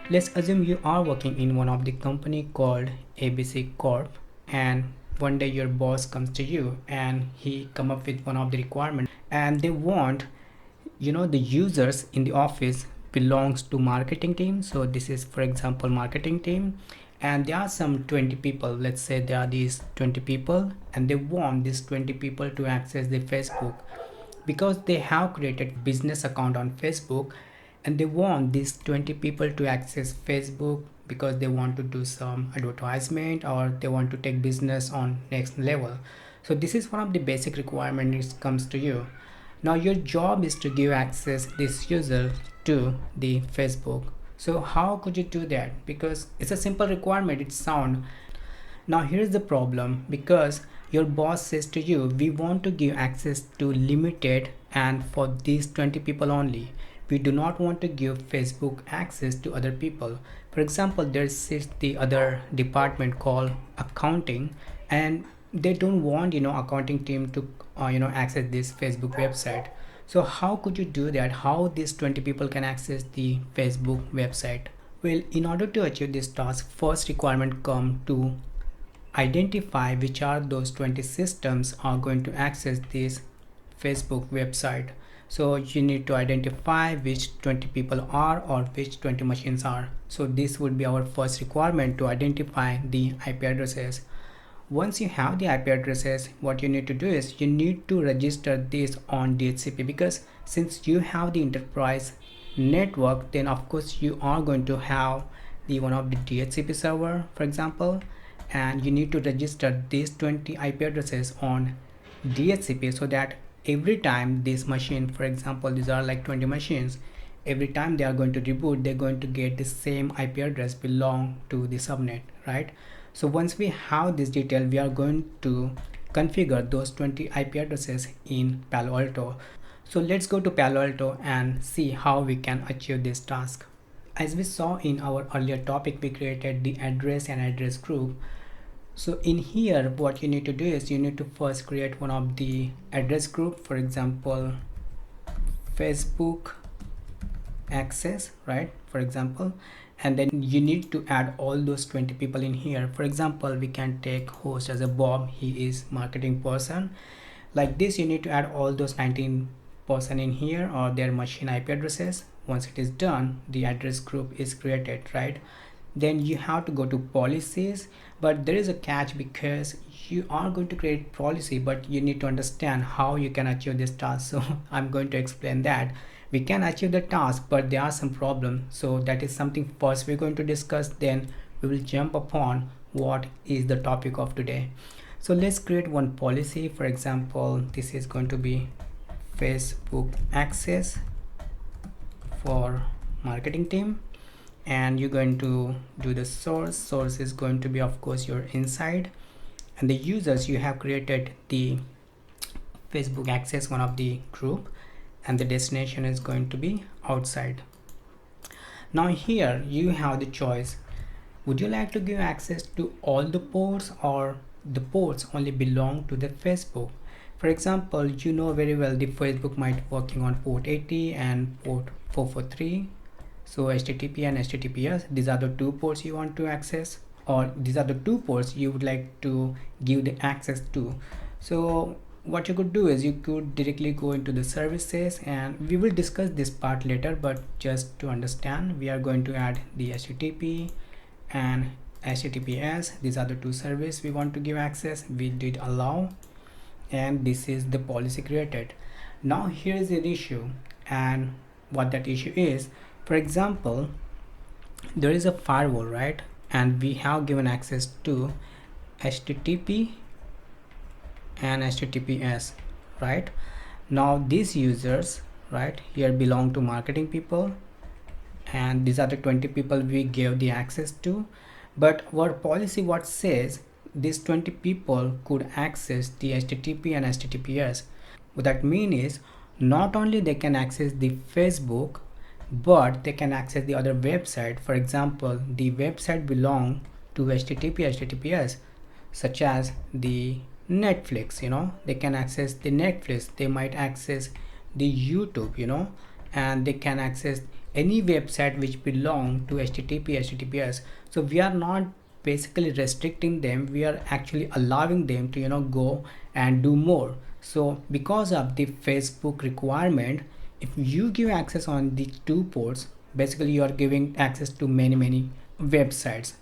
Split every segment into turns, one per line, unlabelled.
Let's assume you are working in one of the company called ABC Corp, and one day your boss comes to you and he come up with one of the requirement, and they want, the users in the office belongs to marketing team. So this is, for example, marketing team, and there are some 20 people. Let's say there are these 20 people, and they want these 20 people to access the Facebook because they have created business account on Facebook, and they want these 20 people to access Facebook because they want to do some advertisement or they want to take business on next level. So this is one of the basic requirements it comes to you. Now your job is to give access this user to the Facebook. So how could you do that? Because it's a simple requirement, it sound. Now here's the problem, because your boss says to you, we want to give access to limited and for these 20 people only. We do not want to give Facebook access to other people. For example, there's the other department called accounting, and they don't want accounting team to access this Facebook website. So how could you do that? How these 20 people can access the Facebook website? Well, in order to achieve this task, first requirement come to identify which are those 20 systems are going to access this Facebook website. So you need to identify which 20 people are or which 20 machines are. So this would be our first requirement, to identify the IP addresses. Once you have the IP addresses, what you need to do is you need to register this on DHCP, because since you have the enterprise network, then of course you are going to have the one of the DHCP server, for example, and you need to register these 20 IP addresses on DHCP, so that every time this machine, for example, these are like 20 machines, every time they are going to reboot, they're going to get the same IP address belong to the subnet, right? So once we have this detail, we are going to configure those 20 IP addresses in Palo Alto. So let's go to Palo Alto and see how we can achieve this task. As we saw in our earlier topic, we created the address and address group. So in here, what you need to do is you need to first create one of the address group, for example, Facebook access, right? For example, and then you need to add all those 20 people in here. For example, we can take host as a Bob, he is marketing person. Like this, you need to add all those 19 person in here or their machine IP addresses. Once it is done, the address group is created, right? Then you have to go to policies, but there is a catch, because you are going to create policy, but you need to understand how you can achieve this task. So I'm going to explain that. We can achieve the task, but there are some problems. So that is something first we're going to discuss, then we will jump upon what is the topic of today. So let's create one policy. For example, this is going to be Facebook access for marketing team, and you're going to do the source is going to be, of course, your inside, and the users, you have created the Facebook access, one of the group, and the destination is going to be outside. Now here you have the choice, would you like to give access to all the ports, or the ports only belong to the Facebook? For example, you know very well the Facebook might working on port 80 and port 443. So HTTP and HTTPS, these are the two ports you want to access, or these are the two ports you would like to give the access to. So what you could do is you could directly go into the services, and we will discuss this part later, but just to understand, we are going to add the HTTP and HTTPS. These are the two services we want to give access. We did allow, and this is the policy created. Now here is an issue, and what that issue is, for example, there is a firewall, right? And we have given access to HTTP and HTTPS, right? Now these users right here belong to marketing people, and these are the 20 people we gave the access to. But our policy what says, these 20 people could access the HTTP and HTTPS. What that means is, not only they can access the Facebook, but they can access the other website. For example, the website belong to HTTP, HTTPS, such as the Netflix, they can access the Netflix, they might access the YouTube, and they can access any website which belong to https. So we are not basically restricting them, we are actually allowing them to go and do more. So because of the Facebook requirement, if you give access on the two ports, basically you are giving access to many websites.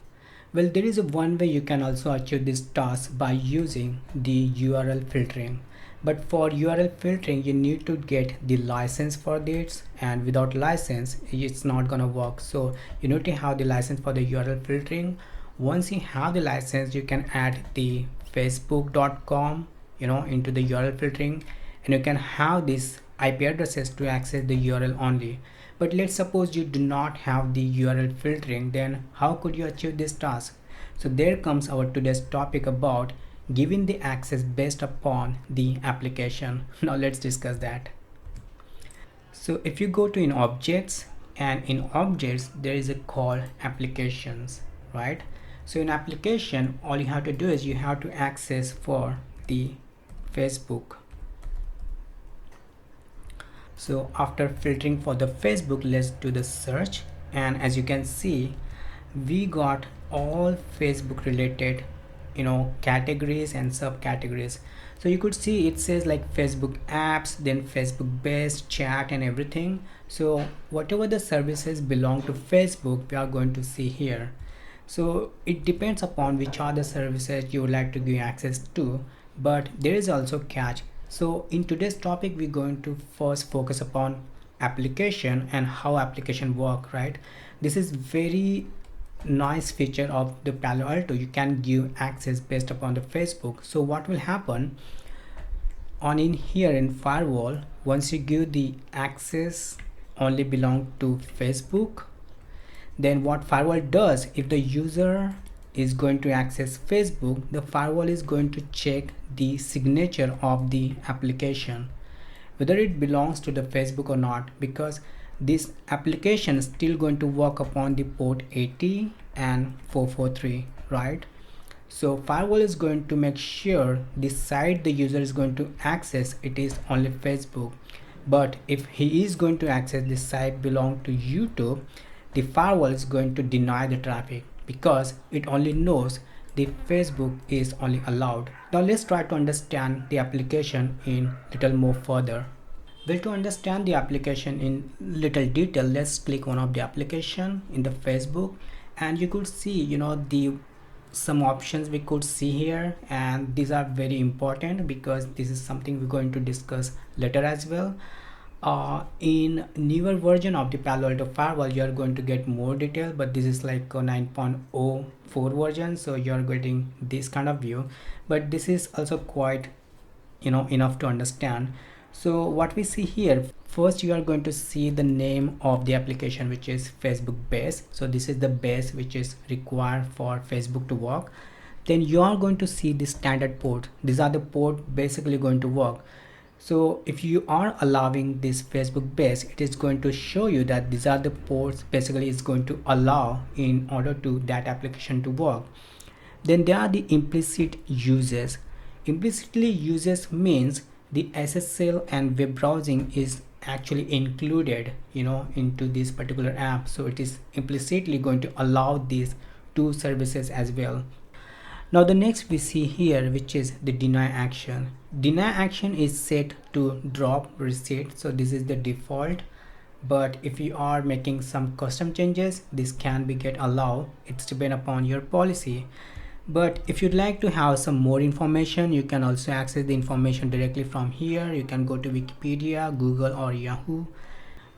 Well, there is a one way you can also achieve this task by using the URL filtering. But for URL filtering, you need to get the license for this, and without license, it's not gonna work. So you need to have the license for the URL filtering. Once you have the license, you can add the facebook.com, into the URL filtering, and you can have this IP addresses to access the URL only. But let's suppose you do not have the URL filtering, then how could you achieve this task? So there comes our today's topic about giving the access based upon the application. Now let's discuss that. So if you go to in objects, and in objects there is a call applications, right? So in application, all you have to do is you have to access for the Facebook. So after filtering for the Facebook, let's do the search, and as you can see, we got all Facebook related categories and subcategories. So you could see it says like Facebook apps, then Facebook based chat and everything. So whatever the services belong to Facebook, we are going to see here. So it depends upon which are the services you would like to give access to, but there is also catch. So in today's topic, we're going to first focus upon application and how application work, right? This is very nice feature of the Palo Alto. You can give access based upon the Facebook. So what will happen on in here in firewall, once you give the access only belong to Facebook, then what firewall does, if the user is going to access Facebook, the firewall is going to check the signature of the application, whether it belongs to the Facebook or not, because this application is still going to work upon the port 80 and 443, right? So firewall is going to make sure the site the user is going to access, it is only Facebook. But if he is going to access the site belong to YouTube, the firewall is going to deny the traffic because it only knows the Facebook is only allowed. Now let's try to understand the application in little more further. Well, to understand the application in little detail, let's click one of the application in the Facebook, and you could see the some options we could see here, and these are very important because this is something we're going to discuss later as well. In newer version of the Palo Alto firewall, you are going to get more detail, but this is like a 9.04 version, so you are getting this kind of view, but this is also quite enough to understand. So what we see here, first you are going to see the name of the application, which is Facebook base. So this is the base which is required for Facebook to work. Then you are going to see the standard port. These are the port basically going to work. So if you are allowing this Facebook base, it is going to show you that these are the ports basically is going to allow in order to that application to work. Then there are the implicit uses. Implicitly uses means the SSL and web browsing is actually included into this particular app, so it is implicitly going to allow these two services as well. Now the next we see here, which is the deny action. Deny action is set to drop receipt, so this is the default, but if you are making some custom changes, this can be get allowed. It's depend upon your policy. But if you'd like to have some more information, you can also access the information directly from here. You can go to Wikipedia, Google or Yahoo.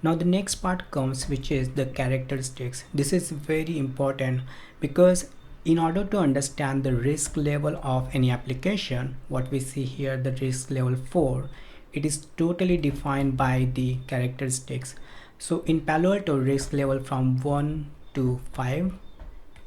Now the next part comes, which is the characteristics. This is very important because in order to understand the risk level of any application, what we see here, the risk level 4, it is totally defined by the characteristics. So in Palo Alto, risk level from 1 to 5,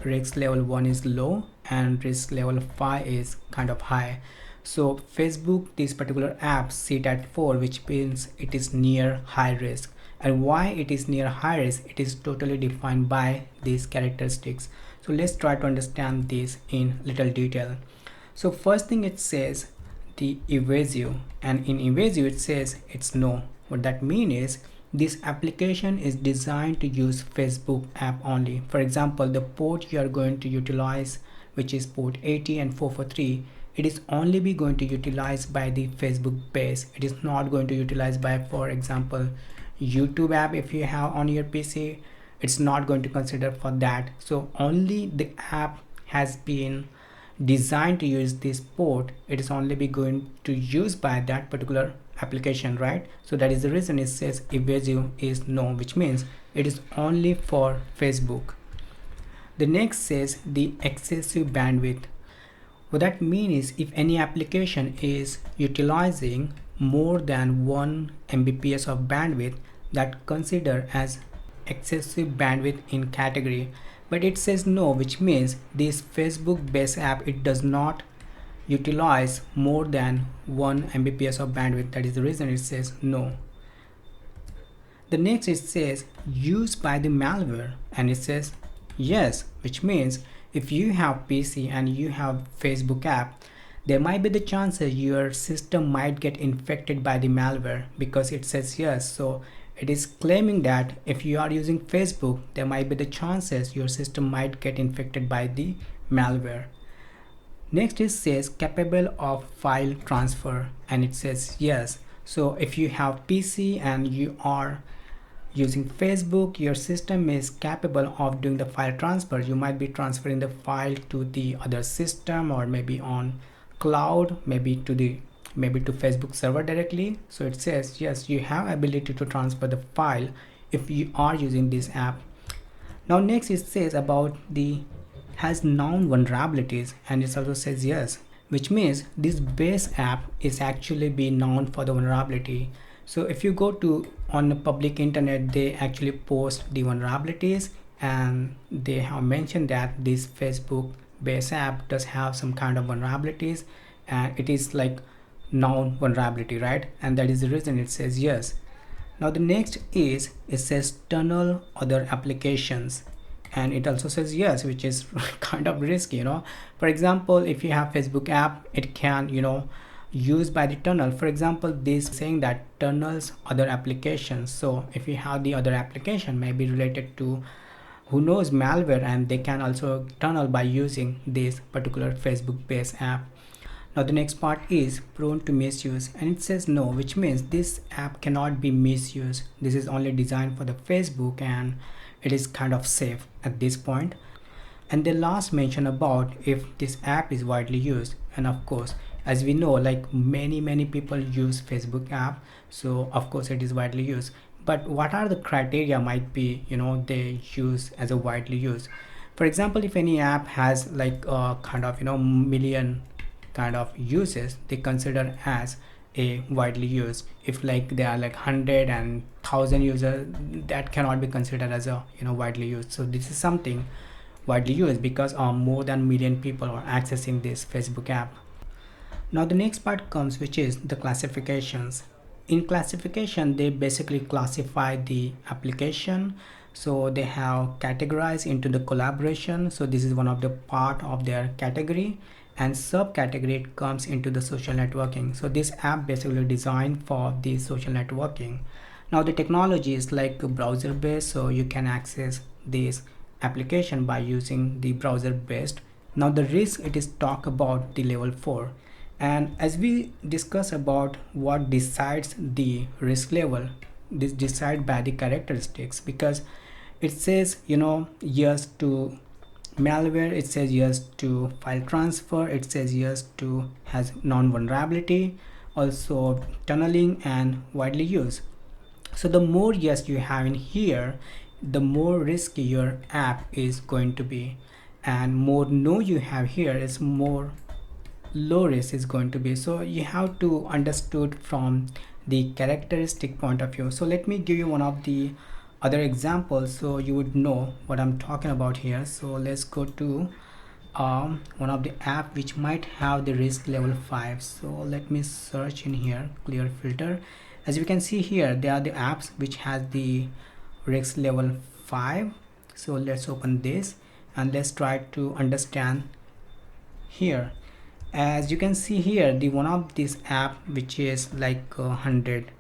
risk level 1 is low and risk level 5 is kind of high. So Facebook, this particular app, sit at 4, which means it is near high risk. And why it is near high risk, it is totally defined by these characteristics. So let's try to understand this in little detail. So first thing, it says the evasive, and in evasive it says it's no. What that means is this application is designed to use Facebook app only. For example, the port you are going to utilize, which is port 80 and 443, it is only be going to utilize by the Facebook base. It is not going to utilize by, for example, YouTube app. If you have on your PC, it's not going to consider for that. So only the app has been designed to use this port, it is only be going to use by that particular application, right? So that is the reason it says evasive is no, which means it is only for Facebook. The next says the excessive bandwidth. What that means is if any application is utilizing more than 1 Mbps of bandwidth, that consider as excessive bandwidth in category. But it says no, which means this Facebook based app, it does not utilize more than 1 Mbps of bandwidth. That is the reason it says no. The next it says used by the malware, and it says yes, which means if you have PC and you have Facebook app, there might be the chances your system might get infected by the malware, because it says yes. So it is claiming that if you are using Facebook, there might be the chances your system might get infected by the malware. Next it says capable of file transfer, and it says yes. So if you have PC and you are using Facebook, your system is capable of doing the file transfer. You might be transferring the file to the other system, or maybe on cloud, maybe to Facebook server directly. So it says yes, you have ability to transfer the file if you are using this app. Now next it says about the has known vulnerabilities, and it also says yes, which means this base app is actually being known for the vulnerability. So if you go to on the public internet, they actually post the vulnerabilities, and they have mentioned that this Facebook base app does have some kind of vulnerabilities, and it is like known vulnerability, right? And that is the reason it says yes. Now the next is it says tunnel other applications, and it also says yes, which is kind of risky, you know. For example, if you have Facebook app, it can, you know, used by the tunnel. For example, this saying that tunnels other applications. So if you have the other application may be related to, who knows, malware, and they can also tunnel by using this particular Facebook based app. Now the next part is prone to misuse, and it says no, which means this app cannot be misused. This is only designed for the Facebook, and it is kind of safe at this point. And the last mention about if this app is widely used, and of course, as we know, like many people use Facebook app, so of course it is widely used. But what are the criteria might be, you know, they use as a widely used? For example, if any app has like a kind of, you know, million kind of uses, they consider as a widely used. If like there are like 100 and 1000 users, that cannot be considered as a, you know, widely used. So this is something widely used because more than million people are accessing this Facebook app. Now the next part comes, which is the classifications. In classification, they basically classify the application. So they have categorized into the collaboration. So this is one of the part of their category, and subcategory it comes into the social networking. So this app basically designed for the social networking. Now the technology is like browser based, so you can access this application by using the browser based. Now the risk, it is talk about the level 4. And as we discuss about what decides the risk level, this decide by the characteristics, because it says, you know, yes to malware, it says yes to file transfer, it says yes to has non-vulnerability, also tunneling and widely used. So the more yes you have in here, the more risky your app is going to be, and more no you have here is more low risk is going to be. So you have to understood from the characteristic point of view. So let me give you one of the other examples so you would know what I'm talking about here. So let's go to one of the app which might have the risk level 5. So let me search in here, clear filter. As you can see here, there are the apps which has the risk level 5. So let's open this and let's try to understand here. As you can see here, the one of this app which is like 100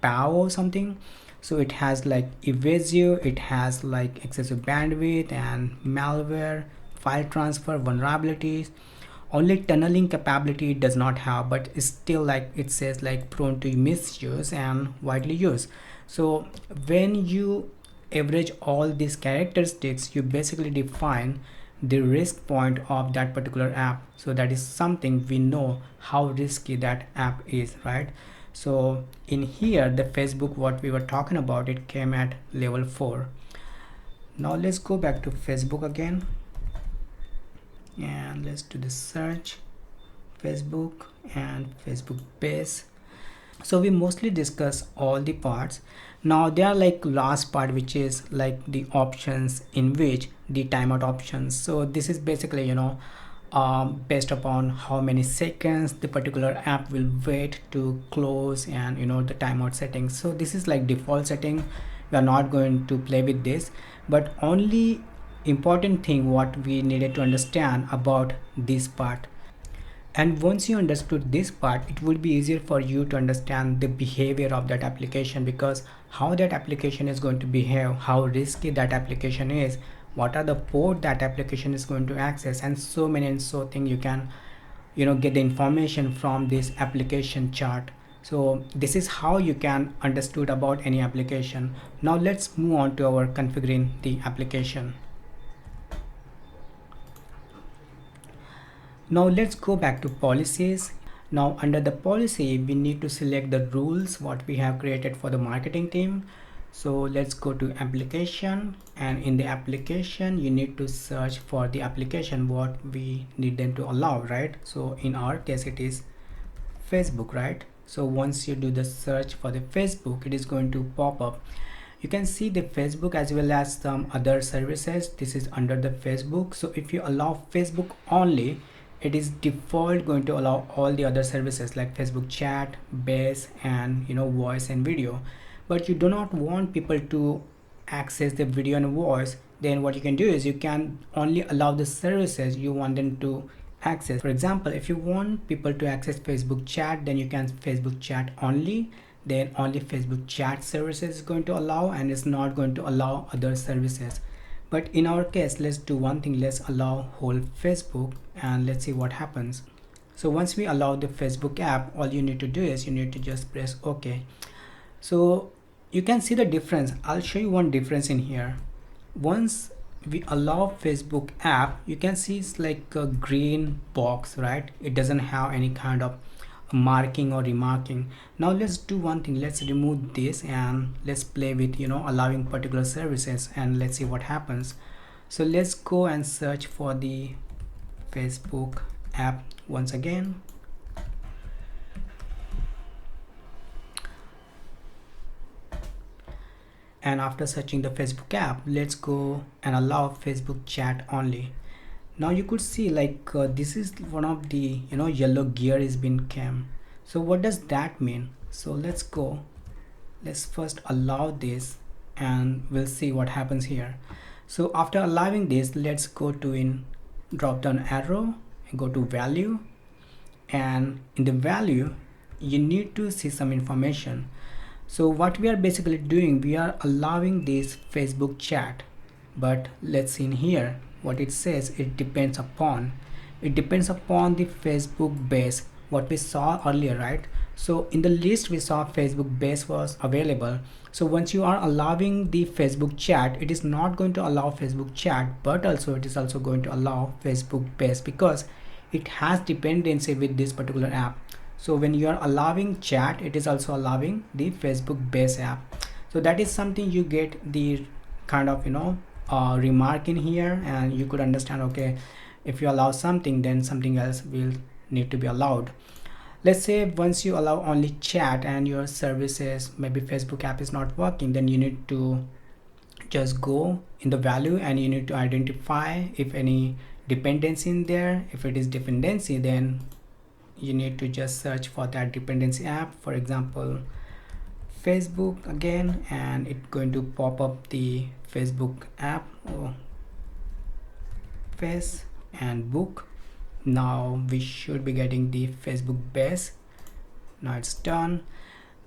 bow or something. So it has like evasive, it has like excessive bandwidth and malware, file transfer vulnerabilities. Only tunneling capability it does not have, but it's still like it says like prone to misuse and widely used. So when you average all these characteristics, you basically define the risk point of that particular app. So that is something we know how risky that app is, right? So in here the Facebook what we were talking about, it came at level 4. Now let's go back to Facebook again and let's do the search Facebook and Facebook base. So we mostly discuss all the parts. Now there are like last part which is like the options, in which the timeout options. So this is basically based upon how many seconds the particular app will wait to close, and the timeout settings. So this is like default setting, we are not going to play with this, but only important thing what we needed to understand about this part. And once you understood this part, it would be easier for you to understand the behavior of that application, because how that application is going to behave, how risky that application is, what are the port that application is going to access, and so many and so thing you can get the information from this application chart. So this is how you can understood about any application. Now let's move on to our configuring the application. Now let's go back to policies. Now under the policy, we need to select the rules what we have created for the marketing team. So let's go to application, and in the application you need to search for the application what we need them to allow, right? So in our case it is Facebook, right? So once you do the search for the Facebook, it is going to pop up. You can see the Facebook as well as some other services. This is under the Facebook. So if you allow Facebook only, it is default going to allow all the other services like Facebook chat, base, and voice and video. But you do not want people to access the video and voice. Then what you can do is you can only allow the services you want them to access. For example, if you want people to access Facebook chat, then you can Facebook chat only, then only Facebook chat services is going to allow, and it's not going to allow other services. But in our case, let's do one thing, let's allow whole Facebook and let's see what happens. So once we allow the Facebook app, all you need to do is you need to just press OK. So you can see the difference. I'll show you one difference in here. Once we allow Facebook app, you can see it's like a green box, right? It doesn't have any kind of marking or remarking. Now let's do one thing, let's remove this and let's play with allowing particular services, and let's see what happens. So let's go and search for the Facebook app once again. And after searching the Facebook app, let's go and allow Facebook chat only. Now you could see like this is one of the yellow gear is been cam. So what does that mean? So let's go, let's first allow this and we'll see what happens here. So after allowing this, let's go to in drop down arrow and go to value, and in the value you need to see some information. So what we are basically doing, we are allowing this Facebook chat, but let's see in here what it says. It depends upon the Facebook base what we saw earlier, right? So in the list we saw Facebook base was available. So once you are allowing the Facebook chat, it is not going to allow Facebook chat, but also it is also going to allow Facebook base because it has dependency with this particular app. So when you are allowing chat, it is also allowing the Facebook base app. So that is something you get the kind of remark in here, and you could understand, okay, if you allow something, then something else will need to be allowed. Let's say once you allow only chat and your services, maybe Facebook app is not working, then you need to just go in the value and you need to identify if any dependency in there. If it is dependency, then you need to just search for that dependency app, for example Facebook again, and it's going to pop up the Facebook app or face and book. Now we should be getting the Facebook base. Now it's done.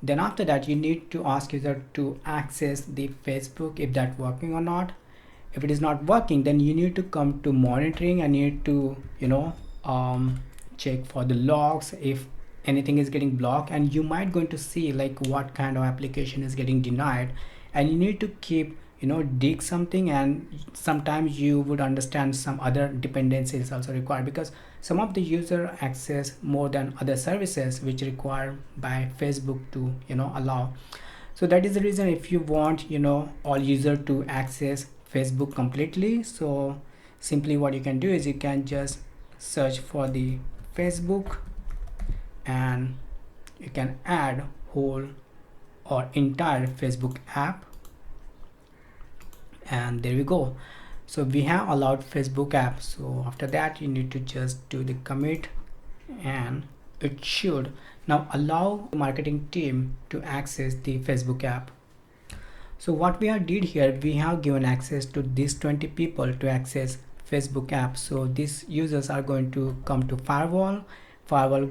Then after that, you need to ask user to access the Facebook if that's working or not. If it is not working, then you need to come to monitoring and you need to check for the logs if anything is getting blocked, and you might going to see like what kind of application is getting denied, and you need to keep dig something, and sometimes you would understand some other dependencies also required, because some of the user access more than other services which require by Facebook to allow. So that is the reason, if you want all user to access Facebook completely, so simply what you can do is you can just search for the Facebook and you can add whole or entire Facebook app, and there we go. So we have allowed Facebook app. So after that, you need to just do the commit, and it should now allow the marketing team to access the Facebook app. So what we have did here, we have given access to these 20 people to access Facebook app. So these users are going to come to firewall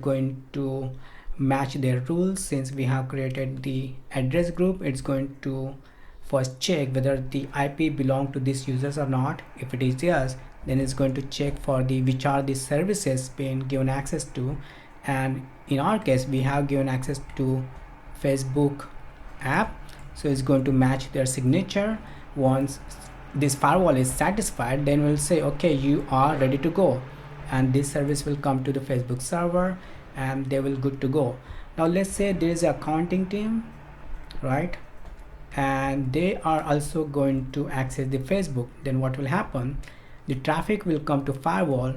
going to match their rules. Since we have created the address group, it's going to first check whether the IP belong to these users or not. If it is yes, then it's going to check for the which are the services being given access to, and in our case we have given access to Facebook app, so it's going to match their signature. Once this firewall is satisfied, then we'll say okay, you are ready to go, and this service will come to the Facebook server and they will good to go. Now let's say there is an accounting team, right, and they are also going to access the Facebook. Then what will happen, the traffic will come to firewall.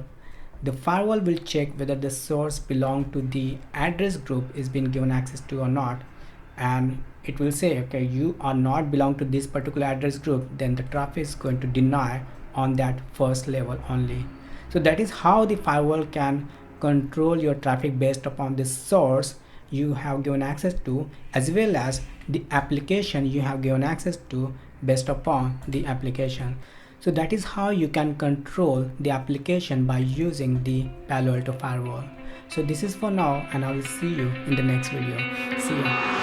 The firewall will check whether the source belong to the address group is being given access to or not, and it will say okay, you are not belong to this particular address group, then the traffic is going to deny on that first level only. So that is how the firewall can control your traffic based upon the source you have given access to, as well as the application you have given access to based upon the application. So that is how you can control the application by using the Palo Alto firewall. So this is for now, and I will see you in the next video. See you.